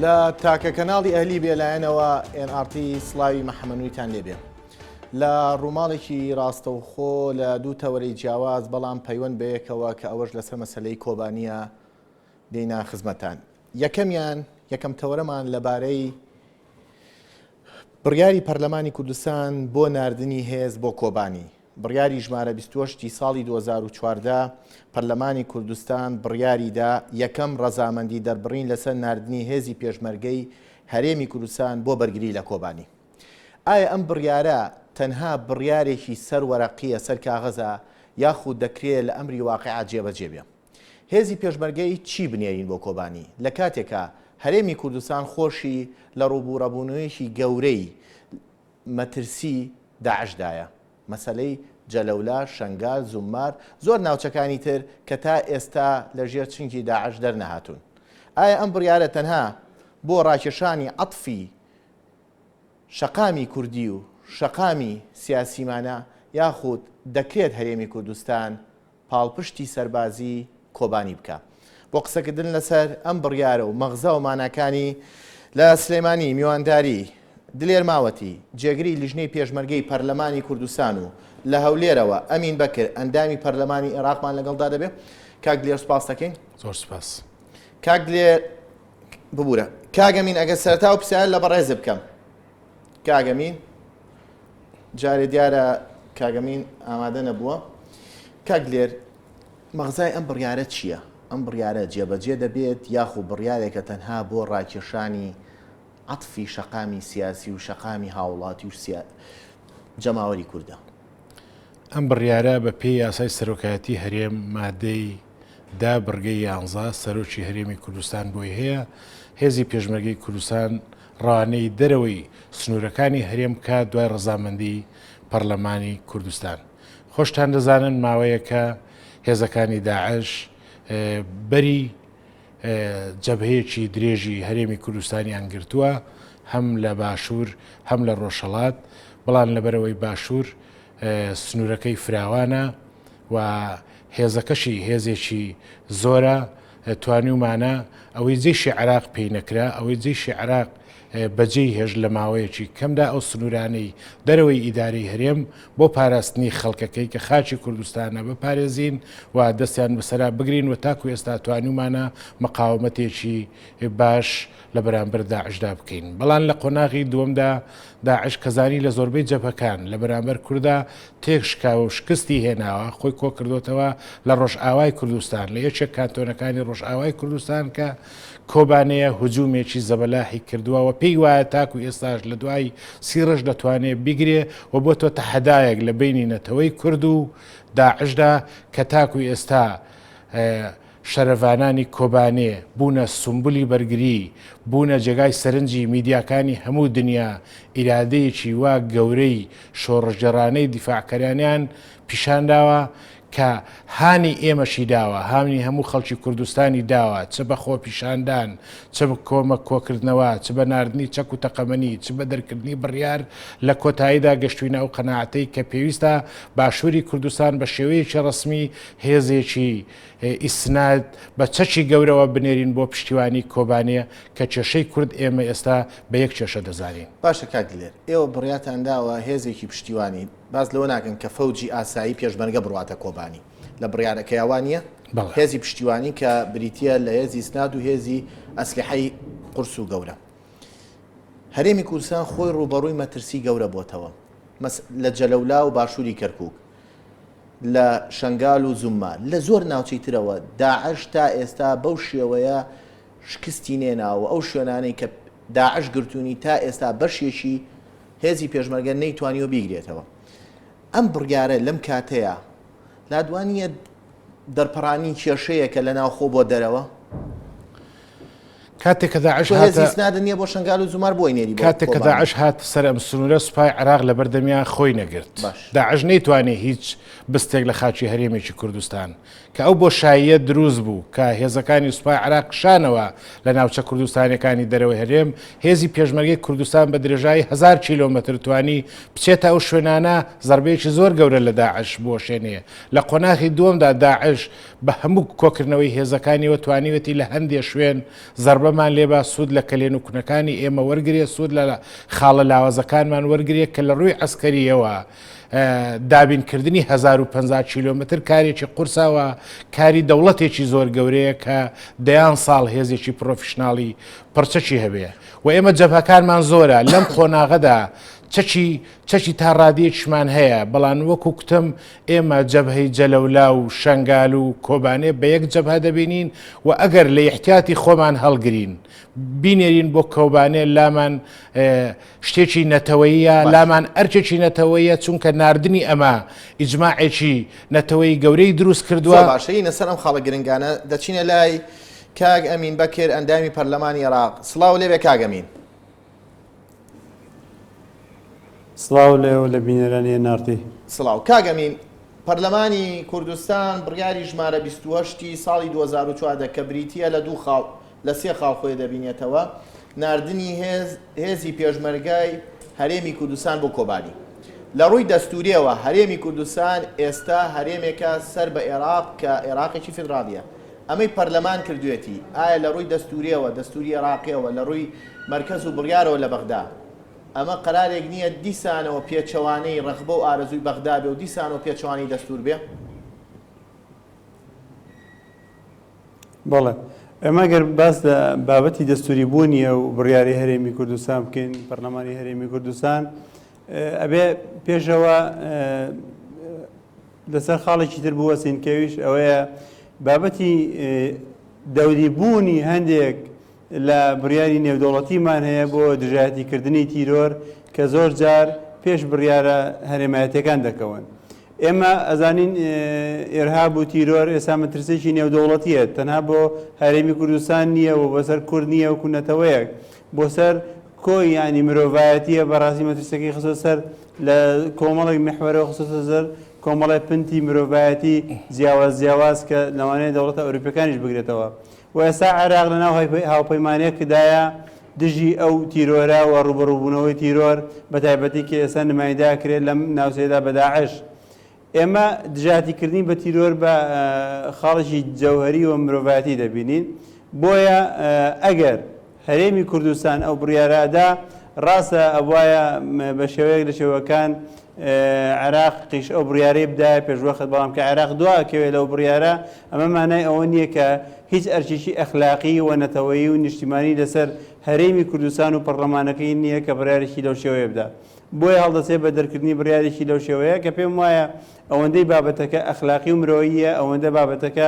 لە تاکە کەناڵی ئەهلی بێلایەنەوە NRT سڵاوی مەحەمەدنوویتان لێبێ لە ڕووماڵێکی ڕاستەوخۆ لە دوو تەوەرەی جیاواز بەڵام پەیوەند بەیەکەوە کە ئەوەش لەسەر مەسەلەی کۆبانیە دێنا خزمەتان. یەکەم تەوەرەمان لەبارەی بڕیاری پەرلەمانی کوردستان بۆ ناردنی هێز بۆ کۆبانی. بڕیاری ژمارە 28 ساڵی 2014 پەرلەمانی کوردستان بڕیاریدا یەکەم ڕەزامەندی دەربڕین لەسەر ناردنی هێزی پێشمەرگەی هەرێمی کوردستان بۆ بەرگری لە کۆبانی. ئایا ئەم بڕیارە تەنها بڕیارێکی سەر وەرەقیە سەر کاغەزە یاخود دەکرێت لە ئەمری واقعا جێبەجێ بێ؟ هێزی پێشمەرگەی چی بنێرین بۆ کۆبانی لە کاتێکە هەرێمی کوردستان خۆشی لە ڕووبوورەبوونەوەیەکی گەورەی مەترسی داعشدایە، مەسەلەی جەلەولا، شەنگال، زومار، زۆر ناوچەکانی تر کە تا ئێستا لە ژێر چنگی داعش دەرنەهاتوون. ئایا ئەم بڕیارە تەنها بۆ ڕاکێشانی عەتفی شەقامی کوردی و شەقامی سیاسیمانە یاخود دەکرێت هەرێمی کوردستان پاڵپشتی سەربازی کۆبانی بکە؟ بۆ قسەکردن لەسەر ئەم بڕیارە و مەغزە و ماناکانی لە سلێمانی میوانداری دلێر ماوەتی جێگری لیژنەی پێشمەرگەی پەرلەمانی کوردستان و لە هەولێرەوە ئەمین بەکر ئەندامی پەرلەمانی عێراقمان لەگەڵدا دەبێت. کاک دلێر سوپاس دەکەین. زۆر سوپاس. کاک دلێر ببوورە. کاگەمین ئەگەر سەرەتا و پرسیار لە بەڕێز بکەم. کاگەمین جارێ دیارە کاگەمین ئامادە نەبووە. کاک دلێر مەغزای ئەم بڕیارە چییە؟ ئەم بڕیارە جێبەجێ دەبێت یاخود بڕیارێکە تەنها بۆ ڕاکێشانی عەتفی شەقامی سیاسی و شەقامی هاوڵاتی و جەماوەری کووردە؟ ئەم بڕیارە بە پێی یاسای سەرۆکایەتی هەرێم مادەی دا بڕگەی 11 سەرۆکی هەرێمی کوردستان بۆی هەیە. هێزی پێشمەرگەی کوردستان ڕوانەی دەرەوەی سنوورەکانی هەرێم کات دوای ڕەزامەندی پەرلەمانی کوردستان. خۆشتان دەزانن ماوەیەکە هێزەکانی داعش بەری جەبهەیەکی درێژی هەرێمی کوردستانیان گرتووە، هەم لە باشوور هەم لە ڕۆژهەڵات، بەڵام لەبەرەوەی باشوور سنوورەکەی فراوانە و هێزەکەشی هێزێکی زۆرە توانیومانە ئەوەی جێشی عێراق پێی نەکرا، ئەوەی جێشی عێراق بەجێی هێژ لە ماوەیەکی کەمدا ئەو سنوورانەی دەرەوەی ئیداری هەرێم بۆ پاراستنی خەڵکەکەی کە خاچی کوردستانە بپارێزین و دەستیان بەسەرا بگرین و تاکو ئێستا توانیومانە مەقاومەتێکی باش لە بەرامبەر داعشدا بکەین. بەڵام لە قۆناغی دووەمدا داعش کەزانی لە زۆربەی جەبهەکان لە بەرامبەر کووردا تێکشکاوە و شکستی هێناوە، خۆی کۆ کردوتەوە لە ڕۆژئاوای کوردستان، لە یەکێک کانتۆنەکانی ڕۆژئاوای کوردستان کە کۆبانەیە هجوومێکی زەبەلاحی کردووە و پێی وایە تاکو ئێستاش لە دوای 30 ڕۆژ دەتوانێت بیگرێ و بۆ تۆ تەحەدایەک لە بینی نەتەوەی کورد و داعشدا کە تاکو ئێستا شەرەڤانانی کۆبانێ بوونە سومبولی بەرگری، بوونە جێگای سەرنجی میدیاکانی هەموو دنیا، ئیرادەیەکی وا گەورەی شۆڕژگەڕانەی دیفاعکەرانیان پیشانداوە کە هانی ئێمەشی داوە، هاونی هەموو خەڵکی کوردستانی داوە، چ بە خۆ پیشاندان، چ بە کۆمە کۆکردنەوە، چ بە ناردنی چەک و تەقەمەنی، چ بە دەرکردنی بڕیار لە کۆتاییدا گەشتوینە ئەو قەناعەتەی کە پێویستە باشووری کوردستان بە شێوەیەکی ڕسمی هێزێکی ئیسناد بە چەکی گەورەوە بنێرین بۆ پشتیوانی کۆبانێ کە کێشەی کورد ئێمە ئێستا بە یەک کێشە دەزانین. باشە کاک دلێر، ئێوە بڕیاتان داوە هێزێکی پشتیوانی باز لەوە ناکەن کە فەوجی ئاسایی پێشمەرگە بڕواتە کۆبانی لە بڕیارەکەیاوان نیە؟ هێزی پشتیوانی کە بریتە لە هێزی ئیسناد و هێزی ئەسلحەی قورس و گەورە. هەرێمی کوردستان خۆی ڕوبەڕووی مەترسی گەورە بۆتەوە لە جەلەولا و باشووری کەرکووک، لە شەنگال و زومار، لە زۆر ناوچەی ترەوە داعش تا ئێستا بەو شێوەیە شکستی نێناوە. ئەو شوێنانەی کە داعش گرتوونی تا ئێستا بەشێکی هێزی پێشمەرگە نەیتوانیوە بیگرێتەوە. ئەم بڕیارە لەم کاتەیە لادوانیە دەرپەڕانی کێشەیەکە لە ناوخۆ بۆ دەرەوە؟ کاتێک کە داعش هاتە نییە بۆ شەنگال و زومار بۆی نێری کاتێک کە داعش هات سەر ئەم سنوورە سوپای عێراق لە بەردەمیان خۆی نەگرت. داعش نەیتوانێت هیچ بستێک لە خاچی هەرێمێکی کوردستان کە ئەو بۆ شایە دروست بوو کە هێزەکانی سوپای عێراق شانەوە لە ناوچە کوردستانەکانی دەرەوەی هەرێم، هێزی پێشمەرگەی کوردستان بە درێژایی 1000 کیلۆمەتر توانی بچێتە ئەو شوێنانە زەربەیەکی زۆر گەورە لە داعش بۆشێنێ. لە قۆناغی دووەمدا داعش بە هەموو کۆکردنەوەی هێزەکانیەوە توانیوەتی لە هەندێک شوێن زەربە بمان لێبا سوود لە کەلێن و کوونەکانی ئێمە وەرگێ سوود لە خاڵە لاوازەکانمان وەرگێ کە لە ڕووی ئەسکەریەوە دابینکردنی 1050 کیلۆمتر کارێکی قورساوە کاری دەوڵەتێکی زۆر گەورەیە کە دەیان ساڵ هێزێکی پرۆفشناڵی پڕچەکی هەبێ و ئێمە جەبهەکانمان زۆرە لەم خۆناغەدا چەکی تا ڕادیەکیشمان هەیە بەڵام وەکو کوتم ئێمە جەبهەی جەلەولا و شنگال و کۆبانێ بە یەک جەبهە دەبینین و ئەگەر لە احتیاتی خۆمان هەڵگرین بینێرین بۆ کۆبانێ لامان شتێکی نەتەوەیە لامان ئەرچێکی نەتەوەیە چونکە نردنی ئەمە ئیجماعێکی نەتەوەی گەورەی دروست کردووە باشەی نەسەر ئەم خاڵە گرنگانە دەچینە لای کاگ ئەمین بەکر ئەندامی پەرلەمانی عێراق سڵاو لێبێ کاگەمین سڵاو لێو لە بینەرانی نارتی سڵاو کاگەمین پەرلەمانی کوردستان بڕیاری ژمارە 28 ساڵی 2004 کە بریتیە لە دوو خاڵ لە سێ خاڵ خۆی دەبینێتەوە نردنی هێزی پێشمەرگای هەرێمی کوردستان بۆ کۆبانی لە ڕووی دەستوریەوە هەرێمی کوردستان ئێستا هەرێمێکە سەر بە عێراق کە عێراقێکی فیدراڵیە ئەمەی پەرلەمان کردوێتی ئایا لە ڕووی دەستوریەوە دەستوری عێراقیەوە لە ڕووی مرکز و بڕیارەوە لە بەغدا ئەمە قەرارێک نییە دیسانەوە پێچەوانەی ڕەخبە و ئارەزووی بەغدا بێ و دیسانەوە پێچەوانی دەستور بێ بەڵێ ئەمە گەر باس لە بابەتی دەستوری بوونیە و بڕیاری هەرێمی کوردستان بکەین پەرلەمانی هەرێمی کوردستان ئەبێ پێشەوە لەسەر خاڵێکی تر بوەسین کەویش ئەوەیە بابەتی دەوری بوونی هەندێک لە بڕیاری نێودەوڵەتیمان هەیە بۆ دژایەتیکردنی تیرۆر کە زۆر جار پێش بڕیارە هەرێمایەتەکان دەکەون ئێمە ئەزانین ئێرهاب و تیرۆر ئێستا مەترسێکی نێودەوڵەتیە تەنها بۆ هەرێمی کوردستان نییە و بەسەر کورد نییە و کوونەتەوەیەک بۆ سەر کۆی ینی مرۆڤایەتیە بەڕاستی مەترسەکەی خستە سەر لە کۆمەڵێک محورەوە خستە سەر کۆمەڵی پنتی مرۆڤایەتی جیاواز کە لەوانەیە دەوڵەتە ئەوروپیەکانیش بگرێتەوە و ئێستا عێراق لە ناو هاوپەیمانەیەکدایە دژی ئەو تیرۆرە و ڕوبەڕووبوونەوەی تیرۆر بە تایبەتی کە ئێستا نماینداکرێت لەم ناوچەیەدا بە داعش ئێمە دژاتیکردنی بە تیرۆر بە خاڵێکی جەوهەری و مرۆڤایەتی دەبینین بۆیە ئەگەر هەرێمی کوردستان ئەو بڕیارەدا ڕاستە ئەوایە بە شێوەیەک لە شێوەکان عێراق قیش ئەو بڕیارەی بدایە پێشوەخت بەڵام کە عێراق دواکەوێت لەو بڕیارە ئەمە مانای ئەوە نییە کە هیچ ئەرچێکی ئەخلاقی و نەتەوەیی و نیشتیمانی لەسەر هەرێمی کوردستان و پەرلەمانەکەی نییە کە بڕیارێکی لەو شێوەیە بدات بۆیە هەڵدەسێت بە دەرکردنی بڕیارێکی لەو شێوەیە کە پێم وایە ئەوەندەی بابەتەکە ئەخلاقی و مرۆییە ئەوەندە بابەتەکە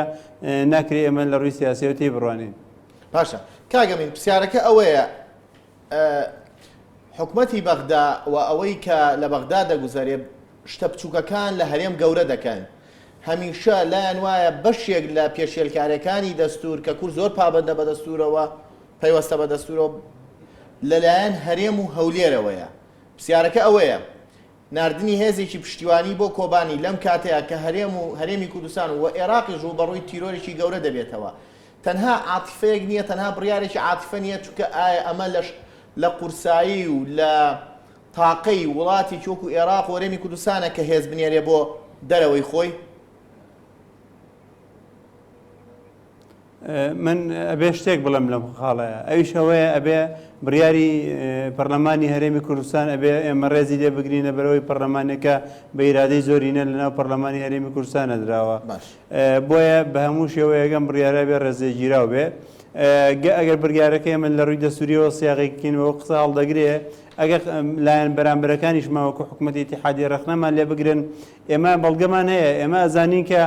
ناکرێت ئێمە لە ڕووی سیاسیەوە تێی بڕوانین پاشە کاگەمین پرسیارەکە ئەوەیە حکومەتی بەغدا و ئەوەی کە لە بەغدا دەگوزارێ شتە بچووکەکان لە هەرێم گەورە دەکەن هەمیشە لایەن وایە بەشێک لە پێشێلکارەکانی دەستور کە کورد زۆر پابەندە بە دەستورەوە پەیوەستە بە دەستورەوە لەلایەن هەرێم و هەولێرەوەیە پرسیارەکە ئەوەیە نردنی هێزێکی پشتیوانی بۆ کۆبانی لەم کاتەیە کە هەرێمی کوردستان و عێراقی ژوو بەڕووی تیرۆرێکی گەورە دەبێتەوە تەنها عاتیفەیەک نییە تەنها بڕیارێکی عاتیفە نییە چونکە ئایا ئەمە لە قورسایی و لە تاقەی وڵاتی وەکو عێراق و هەرێمی کوردستانە کە هێز بنێرێ بۆ دەرەوەی خۆی من ئەبێ شتێک بڵم لەم خاڵەیە ئەویش ئەوەیە ئەبێ بڕیاری پەرلەمانی هەرێمی کوردستان ئەبێ ئێمە ڕێزی لێ بگرینە بەرەوەی پەرلەمانێکە بە ئیرادەی زۆرینە لەناو پەرلەمانی هەرێمی کوردستانە دراوە بۆیە بە هەموو شێوەیەکەم بڕیارە بێ ڕێزێگیراو بێ ئەگەر بڕیارەکە ئێمە لە ڕووی دەستوریەوە سیاغێکینەوە قسە هەڵدەگرێ ئەگەر لایەن بەرامبەرەکانیش ماوەکو حکوومەتی اتحادیە ڕەخنەمان لێ بگرن ئێمە بەڵگەمان هەیە ئێمە ئەزانین کە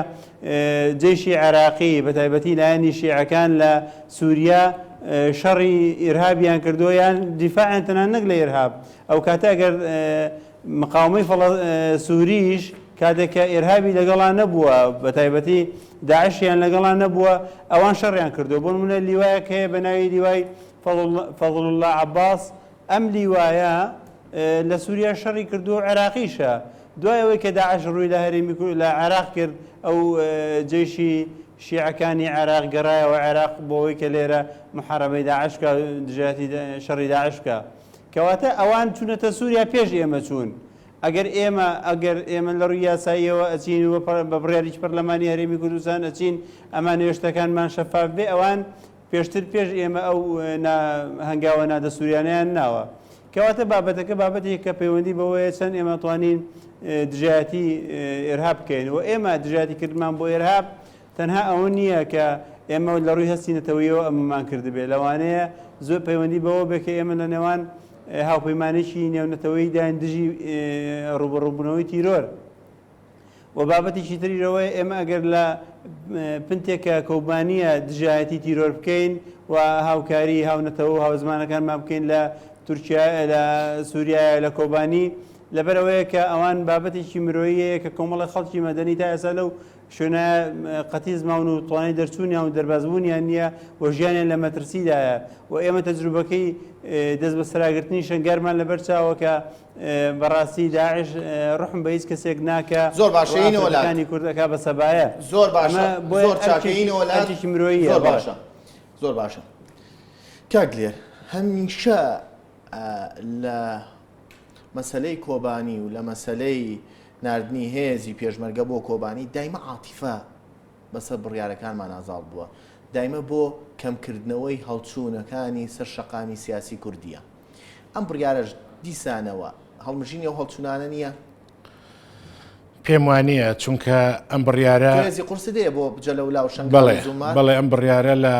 جێشی عێراقی بە تایبەتی لایەنی شیعەکان لە سووریا شەڕی ئیرهابیان کردووە یان دیفاعیان تەنان نەک لە ئیرهاب ئەو کاتە ئەگەر مقاومەی سووریش کاتێککە ئێرهابی لەگەڵان نەبووە بە تایبەتی داعشیان لەگەڵان نەبووە ئەوان شەڕیان کردو بۆ نمونە لیوایەک هەیە بە ناوی لیوای فەضل الله عەباس ئەم لیوایە لە سووریا شەڕی کردو عێراقیشە دوای ئەوەی کە داعش ڕووی لە هەرێمی لە عێراق کرد ئەو جێشی شیعەکانی عێراق گەڕایەوە عێراق بۆەوەی کە لێرە محارەبەی داعشکە دژایەتی شەڕی داعشکە کەواتە ئەوان چوونەتە سووریا پێش ئێمە چوون ئەگەر ئێمە لە ڕووی یاساییەوە ئەچین بە بڕیاریی پەرلەمانی هەرێمی کوردستان ئەچین ئەمان هێشتەکانمان شەفاف بێ ئەوان پێشتر پێش ئێمە ئەو هەنگاوە نادەسووریانیان ناوە کەواتە بابەتەکە بابەتێک کە پەیوەندی بەوەیە چەند ئێمە توانین دژایەتی ئێرهاب بکەین و ئێمە دژایەتی کردمان بۆ ئێرهاب تەنها ئەوە نییە کە ئێمە لە ڕووی هەستی نەتەوەیەوە ئەمەمان کردبێ لەوانەیە زۆر پەیوەندی بەوە بێ کە ئێمە لە نێوان هاوپەیمانێکی نێونەتەوەی داین دژی ڕوبەڕووبوونەوەی تیرۆر و بابەتێکی تریەوەی ئێمە ئەگەر لە پنتێکە کۆبانیە دژایەتی تیرۆر بکەین و هاوکاری هاونەتەوە و هاوزمانەکانمان بکەین لە تورکیا لە سووریایە لە کۆبانی لەبەرەوەیە کە ئەوان بابەتێکی مرۆیەیە کە کۆمەڵی خەڵکی مەدەنی تا ئێستا لەو شوێنە قەتیز ماون و توانای دەرچوونیان و دەربازبوونیان نییە و ژیانیان لە مەترسیدایە و ئێمە تەجروبەکەی دەست بە سراگرتنی شەنگارمان لەبەر چاوە کە بەڕاستی داعش ڕحم بە هیچ کەسێک ناکە زۆر باشەی وڵاتانی کوردەکە بە سەبایە زۆر باشە زۆر چاکەین وڵاتێکی مرۆیی زۆر باشە زۆر باشە کاگلێر هەمیشە لە مەسلەی کۆبانی و لە مەسلەی نردنی هێزی پێشمەرگە بۆ کۆبانی دایمە عاتیفە بەسەر بڕیارەکانمان ئازاڵ بووە دایمە بۆ کەمکردنەوەی هەڵچوونەکانی سەر شەقامی سیاسی کوردیە ئەم بڕیارەش دیسانەوە هەڵمژینی ئەو هەڵچوونانە نییە پێم وانە چونکە ئەم بڕیارە هێزی قورسی دەیە بۆ بجە لە ولاو شەنگ بەڵێ ئەم بڕیارە لە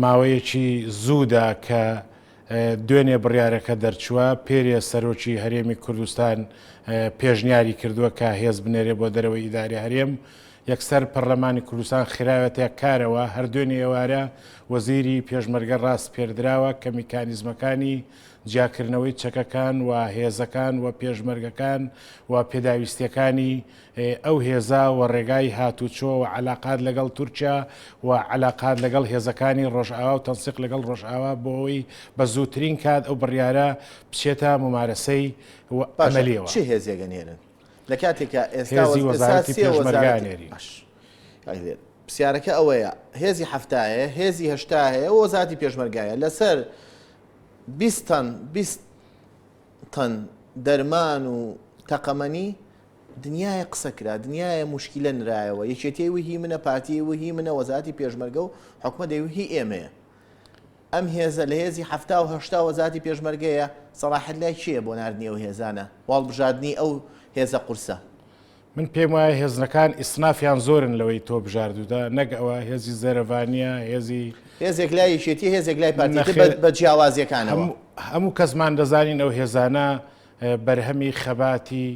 ماوەیەکی زوودا کە دوێنێ بڕیارەکە دەرچووە پێرێ سەرۆکی هەرێمی کوردستان پێشنیاری کردووە کە هێز بنێرێ بۆ دەرەوەی ئیداری هەرێم یەکسەر پەرلەمانی کوردستان خراوەتە کارەوە هەردوێنێ ئێوارە وەزیری پێشمەرگە ڕاست پێردراوە کە میکانیزمەکانی جیاکردنەوەی چەکەکان و هێزەکان و پێشمەرگەکان و پێداویستیەکانی ئەو هێزا و ڕێگای هاتوچۆ و علاقات لەگەڵ تورکیا و علاقات لەگەڵ هێزەکانی ڕۆژئاوا و تەنسیق لەگەڵ ڕۆژئاوا بۆەوەی بە زووترین کات ئەو بڕیارە بچێتە ممارەسەی ئەمەلیەوە چی هێزیەگەنێرن لە کاتێکە هێزی وەزارەتی پێشمەرگانێری پرسیارەکە ئەوەیە هێزی هەفتایە هێزی هەشتا هەیە وەزارەتی پێشمەرگایە لەسەر 20 تەن دەرمان و تەقەمەنی دنیای قسە کرا دنیای مشکلە نرایەوە یەکێتی وهی منە پارتی وهی منە وەزارەتی پێشمەرگە و حکومە دەیوهی ئێمەیە ئەم هێزە لە هێزی هەفتا و هەشتا وەزارەتی پێشمەرگەیە سەراحەت لای چییە بۆ ناردنی ئەو هێزانە واڵبژاردننی ئەو هێزە قورسە من پێم وایە هێزنەکان ئیسنافیان زۆرن لەوەی تۆ بژاردوودا نەک ئەوە هێزی زەرەڤانیە هێزێک لای یەکێتی هێزێک لای پارتی بە جیاوازیەکانەوە هەموو کەسمان دەزانین ئەو هێزانە بەرهەمی خەباتی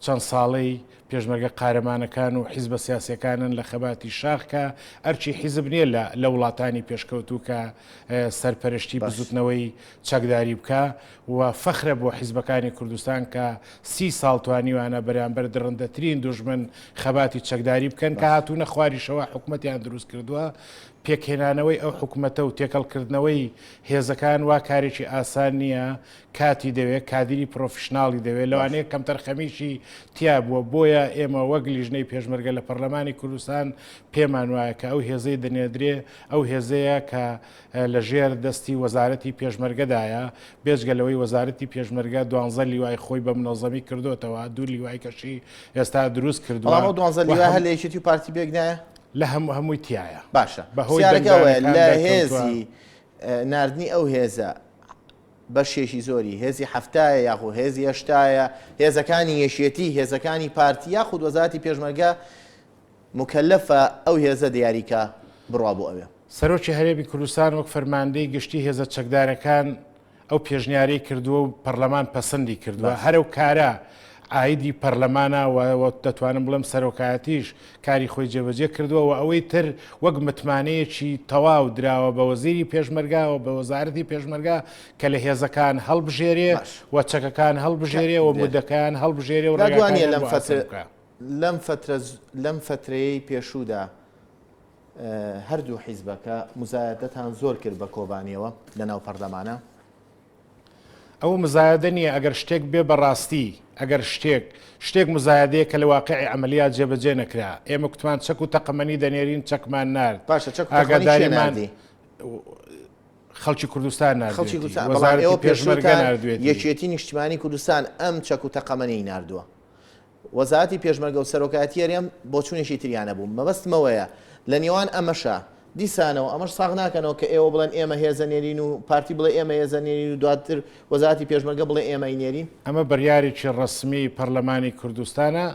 چەند ساڵەی پێشمەرگە قارەمانەکان و حیزبە سیاسیەکانن لە خەباتی شاخکە ئەرچی حیزب نییە لە وڵاتانی پێشکەوتوو کە سەرپەرشتی بزوتنەوەی چەکداری بکە و فەخرە بۆ حیزبەکانی کوردستان کە 30 ساڵ توانیوانە بەرامبەر درڕندەترین دوژمن خەباتی چەکداری بکەن کە هاتوونە خواریشەوە حکوومەتیان دروست کردووە پێکهێنانەوەی ئەو حکوومەتە و تێکەڵکردنەوەی هێزەکان وا کارێکی ئاسان نییە کاتی دەوێت کادری پرۆفشنناڵی دەوێت لەوانەیە کەم تەرخەمیشی تیا بووە بۆیە ئێمە وەک لیژنەی پێشمەرگە لە پەرلەمانی کوردستان پێمان وایە کە ئەو هێزەی دەنێدرێ ئەو هێزەیە کە لە ژێر دەستی وەزارەتی پێشمەرگەدایە بێجگەلەوەی وەزارەتی پێشمەرگە 12 لیوای خۆی بە منەظەمی کردوتەوە 2 لیوای کەشی ئێستا دروست کردووە 12 لیوای هەر لە یەکێتی پارتی بێگنایە لە هەمووی تایە باشە بەهۆیەوە لە هێزی نردنی ئەو هێزە بەشێکی زۆری هێزی هەفتایە یاخۆ هێزی هەشتایە هێزەکانی یەشێتی هێزەکانی پارتی یاخود وەزارەتی پێشمەرگە مکەلەفە ئەو هێزە دیاریکە بڕوا بۆ ئەوێ سەرۆکی هەرێمی کوردستان وەک فەرماندەی گشتی هێزە چەکدارەکان ئەو پێشنیارەی کردووە و پەرلەمان پەسەندی کردووە هەرو کارە ئایدی پەرلەمانە و دەتوانم بڵم سەرۆکایەتیش کاری خۆی جێبەجێ کردووە و ئەوەی تر وەک متمانەیەکی تەواو دراوە بە وەزیری پێشمەرگا و بە وەزارەتی پێشمەرگا کە لە هێزەکان هەڵبژێرێ و چەکەکان هەڵبژێرێ و مودەکان هەڵبژێرێ و ڕێگوانیە لەم فترەیەی پێشوودا هەردوو حیزبەکە مزایەدەتان زۆر کرد بە کۆبانیەوە لە ناو پەرلەمانە ئەو مزایدە نیە ئەگەر شتێک بێ بەڕاستی ئەگەر شتێک مزایدەیە کە لە واقعی عملیات جێبەجێ نەکرا ئێمە کوتمان چەک و تەقەمەنی دەنێرین چەکمان نرد ئاگاداریمان خەڵکی کوردستان نردوێت پێشمەرگە نردوێت یەکێتی نیشتیمانی کوردستان ئەم چەک و تەقەمەنی نردووە وەزارەتی پێشمەرگە و سەرۆکایەتی هەرێم بۆ چوونێکی تریانە بوو مەبەستمەوەیە لە نێوان ئەمەشە دیسانەوە ئەمەش ساغ ناکەنەوە کە ئێوە بڵێن ئێمە هێزەنێرین و پارتی بڵێ ئێمە هێزەنێرین و دواتر وەزارەتی پێشمەرگە بڵێ ئێمەی نێرین. ئەمە بڕیارێکی ڕسمی پەرلەمانی کوردستانە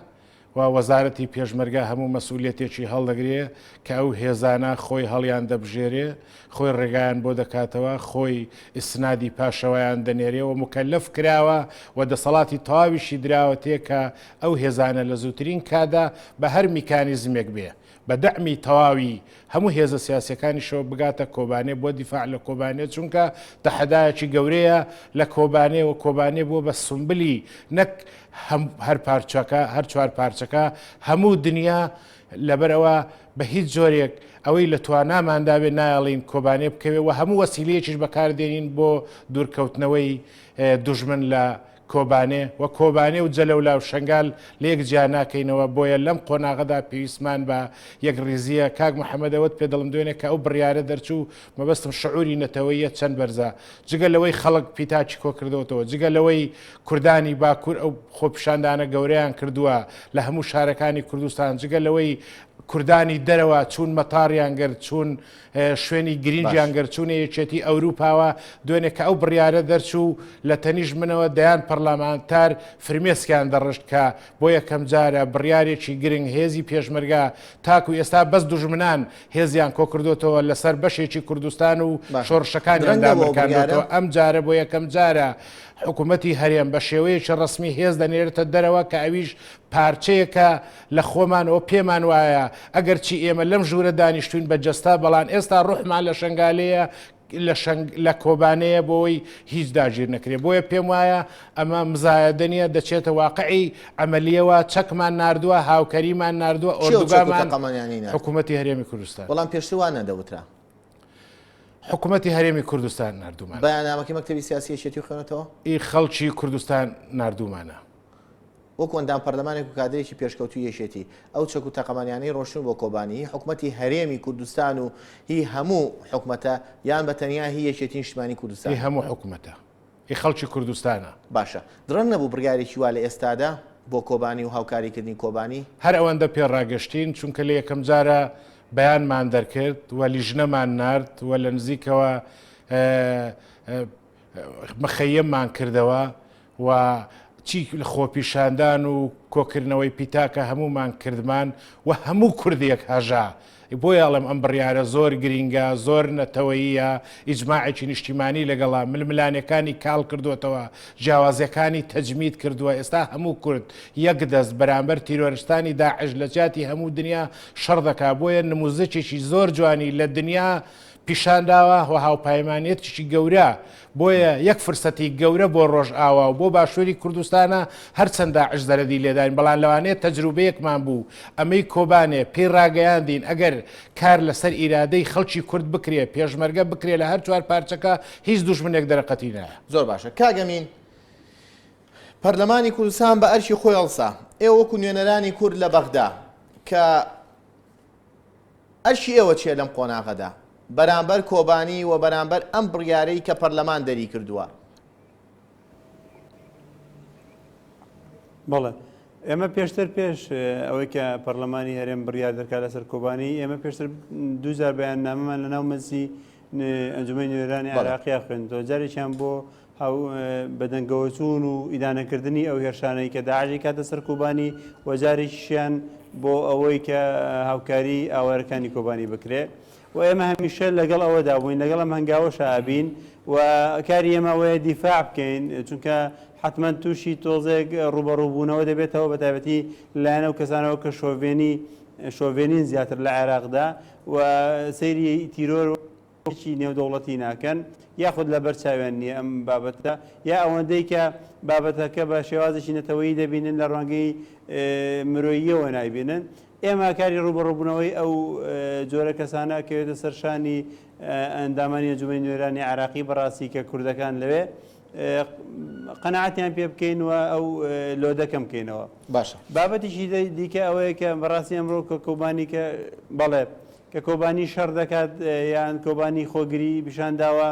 و وەزارەتی پێشمەرگە هەموو مەسئولیەتێکی هەڵدەگرێ کە ئەو هێزانە خۆی هەڵیان دەبژێرێ، خۆی ڕێگایان بۆ دەکاتەوە، خۆی ئیسنادی پاشەوەیان دەنێرێەوە، مکەلەف کراوە و دەسەڵاتی تەواویشی دراوە تێکە ئەو هێزانە لە زووترین کادا بە هەر میکانیزمێک بێ بە دەعمی تەواوی هەموو هێزە سیاسەکانیشەوە بگاتە کۆبانێ بۆ دیفاع لە کۆبانێ، چونکە تەحەدایەکی گەورەیە لە کۆبانێ و کۆبانێ بووە بە سومبلی نەک هەر پارچەکە هەر چوار پارچەکە هەموو دنیا لەبەرەوە بە هیچ جۆرێک ئەوەی لە توانامانداوێ نایڵین کۆبانێ بکەوێ و هەموو وەسیلەیەکیش بەکاردێنین بۆ دوورکەوتنەوەی دوژمن لە کۆبانێ و کۆبانێ و جەلەولا و شنگال لە یەک جیا ناکەینەوە. بۆیە لەم قۆناغەدا پێویستمان بە یەک ڕێزیە. کاک محەممەدەوت پێ دڵم دوێنێ کە ئەو بڕیارە دەرچوو مەبەستم شعوری نەتەوەیە چەند بەرزە، جگە لەوەی خەڵک پیتاچی کۆ کردەوەتەوە، جگە لەوەی کوردانی باکوور ئەو خۆپیشاندانە گەورەیان کردووە لە هەموو شارەکانی کوردستان، جگە لەوەی کوردانی دەرەوە چوون مەتاڕیان گرت، چوون شوێنی گرنجیان گرت، چوونە یەکێتی ئەوروپاوە، دوێنێ کە ئەو بڕیارە دەرچوو لە تەنیژ منەوە دەیان پەرلەمانتار فرمێسکیان دەڕشت کە بۆ یەکەم جارە بڕیارێکی گرنگ هێزی پێشمەرگە تاکو ئێستا بەس دوژمنان هێزیان کۆ کردوتەوە لەسەر بەشێکی کوردستان و شۆڕشەکانیاندا بەرکاندوتەوە. ئەم جارە بۆ یەکەم جارە حکوومەتی هەرێم بە شێوەیەکی ڕسمی هێز دەنێرێتە دەرەوە کە ئەویش پارچەیەکە لە خۆمانەوە پێمان وایە ئەگەر چی ئێمە لەم ژوورە دانیشتوین بە جەستا، بەڵام ئێستا ڕوحمان لە شنگالەیە لە کۆبانەیە بۆی هیچ داگیر نەکرێ. بۆیە پێم وایە ئەمە مزایەدەنیە دەچێتە واقعی ئەمەلیەوە چەکمان نردووە، هاوکەریمان نردووە، ئۆردوگامان حکوومەتی هەرێمی کوردستان. بەڵام پێشتوان نەدەوترا حکوومەتی هەرێمی کوردستان نردومان بەیانامەکەی مەکتەبی سیاسی یەکێتی خوێنێتەوە ئی خەڵکی کوردستان نردومانە وەکو ئەندام پەرلەمانێک و کادرێکی پێشکەوتوی یەشێتی ئەو چەک و تەقەمانیانەی ڕۆشن بۆ کۆبانی حکوومەتی هەرێمی کوردستان و هی هەموو حکوومەتە یان بە تەنیا هی یەکێتی نیشتیمانی کوردستان هەموو حکوومەتە ئی خەڵکی کوردستانە. باشە درەنگ نەبوو بڕیارێکی وا لە ئێستادا بۆ کۆبانی و هاوکاریکردنی کۆبانی هەر ئەوەندە پێڕاگەشتین چونکە لە یەکەم جارە بەیانمان دەرکرد و لیژنەمان نرد و لە نزیکەوە مەخەیەممان کردەوە و چی لە خۆپیشاندان و کۆکردنەوەی پیتاکە هەمومان کردمان و هەموو کوردێک هەژا. بۆیە ئەڵێم ئەم بڕیارە زۆر گرینگە، زۆر نەتەوەییە، ئیجماعێکی نیشتیمانی لەگەڵا ململانەکانی کاڵ کردوێتەوە، جیاوازەکانی تەجمید کردووە. ئێستا هەموو کورد یەک دەست بەرامبەر تیرۆریستانی داعش لە جاتی هەموو دنیا شەڕ دەکا. بۆیە نموزەکێکی زۆر جوانی لە دنیا پیشانداوە و هاوپایمانێتیی گەورە. بۆیە یەک فرسەتی گەورە بۆ ڕۆژ ئاوا و بۆ باشووری کوردستانە هەرچەندە عش دەرەدی لێداین، بەڵام لەوانەیە تەجروبەیەکمان بوو ئەمەی کۆبانێ پێی ڕاگەیاندین ئەگەر کار لەسەر ئیرادەی خەڵکی کورد بکرێ، پێشمەرگە بکرێ لە هەر چوار پارچەکە هیچ دوژمنێک دەرەقەتی نایە. زۆر باشە کاگەمین پەرلەمانی کوردستان بە ئەرشی خۆی هەڵسا. ئێوە وەکو نوێنەرانی کورد لە بەغدا کە ئەرشی ئێوە چیە لەم قۆناغەدا بەرامبەر کۆبانی و بەرامبەر ئەم بڕیارەی کە پەرلەمان دەری کردووە؟ بەڵێ ئێمە پێشتر پێش ئەوەی کە پەرلەمانی هەرێم بڕیار دەکات لەسەر کۆبانی، ئێمە پێشتر دووجار بەیان نامەمان لە ناو مەجلیسی ئەنجومەی نوێرانی عێراقیا خوێندەوە. جارێکیان بۆ بەدەنگەوەچوون و ئیدانەکردنی ئەو هێرشانەی کە داعشی کاتە سەر کۆبانی و جارێکیشیان بۆ ئەوەی کە هاوکاری ئاوارەکانی کۆبانی بکرێ. و ئێمە هەمیشە لەگەڵ ئەوەدا بووین، لەگەڵ ئەم هەنگاوە شابین و کاری ئێمە ئەوەیە دیفاع بکەین، چونکە حتمما تووشی تۆزێک ڕوبەڕووبوونەوە دەبێتەوە بە تایبەتی لایەنە و کەسانەوە کە شۆڤێنین زیاتر لە عێراقدا و سەیری تیرۆرکی نێودەوڵەتی ناکەن، یاخود لە بەرچاویان نییە ئەم بابەتە، یا ئەوەندەی کە بابەتەکە بە شێوازێکی نەتەوەیی دەبینن لە ڕوانگەی مرۆییەوە نایبینن. ئێمە کاری ڕوبەڕووبوونەوەی ئەو جۆرە کەسانە کەوێتە سەرشانی ئەندامانی ئەنجومەی نوێرانی عێراقی بەڕاستی کە کوردەکان لەوێ قەناعەتیان پێ بکەین و ئەو لۆدەکەم بکەینەوە. باشە بابەتیشی دیکە ئەوەیە کە بەڕاستی ئەمڕۆ کە کۆبانی کە بەڵێ کە کۆبانی شەڕ دەکات یان کۆبانی خۆگری پیشانداوە